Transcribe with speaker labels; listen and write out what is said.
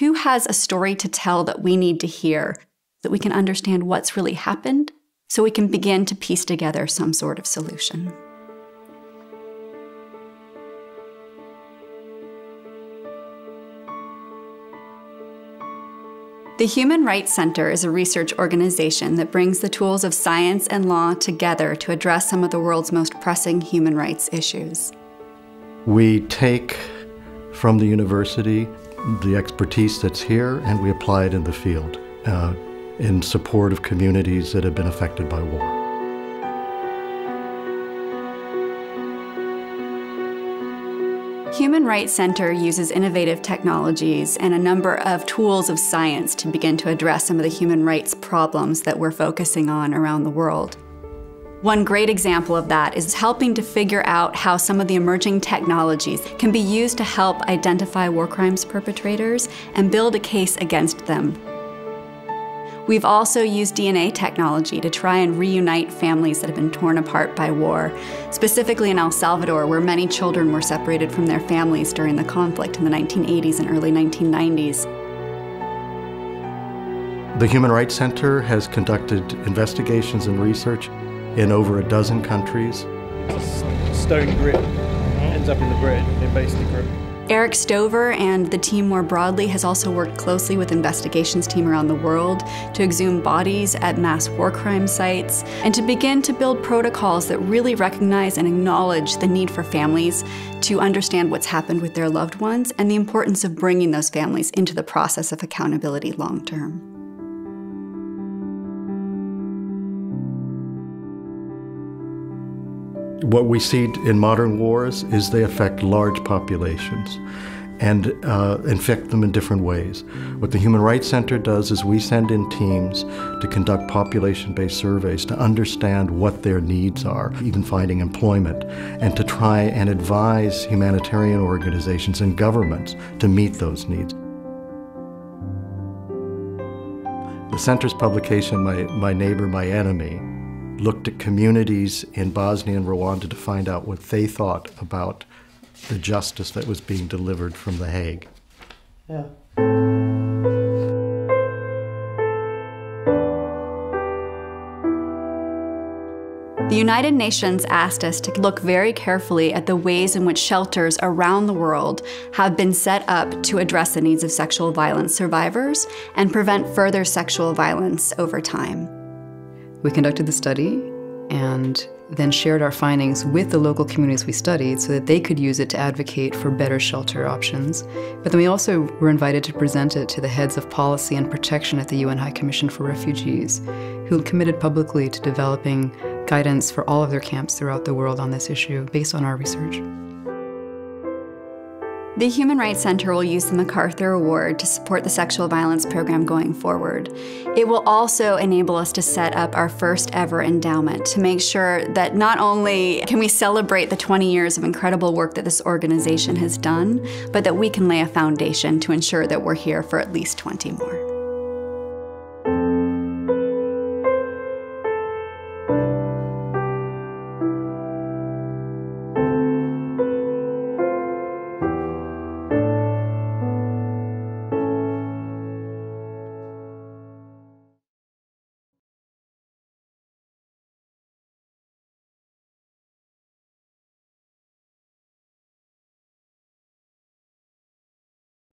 Speaker 1: Who has a story to tell that we need to hear, that we can understand what's really happened, so we can begin to piece together some sort of solution? The Human Rights Center is a research organization that brings the tools of science and law together to address some of the world's most pressing human rights issues.
Speaker 2: We take from the university the expertise that's here and we apply it in the field in support of communities that have been affected by war.
Speaker 1: Human Rights Center uses innovative technologies and a number of tools of science to begin to address some of the human rights problems that we're focusing on around the world. One great example of that is helping to figure out how some of the emerging technologies can be used to help identify war crimes perpetrators and build a case against them. We've also used DNA technology to try and reunite families that have been torn apart by war, specifically in El Salvador, where many children were separated from their families during the conflict in the 1980s and early 1990s.
Speaker 2: The Human Rights Center has conducted investigations and research in over a dozen countries.
Speaker 3: Stone grit ends up in the bread, they basically grit.
Speaker 1: Eric Stover and the team more broadly has also worked closely with investigations team around the world to exhume bodies at mass war crime sites and to begin to build protocols that really recognize and acknowledge the need for families to understand what's happened with their loved ones and the importance of bringing those families into the process of accountability long term.
Speaker 2: What we see in modern wars is they affect large populations and infect them in different ways. What the Human Rights Center does is we send in teams to conduct population-based surveys to understand what their needs are, even finding employment, and to try and advise humanitarian organizations and governments to meet those needs. The center's publication, My Neighbor, My Enemy, looked at communities in Bosnia and Rwanda to find out what they thought about the justice that was being delivered from The Hague.
Speaker 3: Yeah.
Speaker 1: The United Nations asked us to look very carefully at the ways in which shelters around the world have been set up to address the needs of sexual violence survivors and prevent further sexual violence over time.
Speaker 4: We conducted the study and then shared our findings with the local communities we studied so that they could use it to advocate for better shelter options. But then we also were invited to present it to the heads of policy and protection at the UN High Commission for Refugees, who committed publicly to developing guidance for all of their camps throughout the world on this issue based on our research.
Speaker 1: The Human Rights Center will use the MacArthur Award to support the sexual violence program going forward. It will also enable us to set up our first ever endowment to make sure that not only can we celebrate the 20 years of incredible work that this organization has done, but that we can lay a foundation to ensure that we're here for at least 20 more.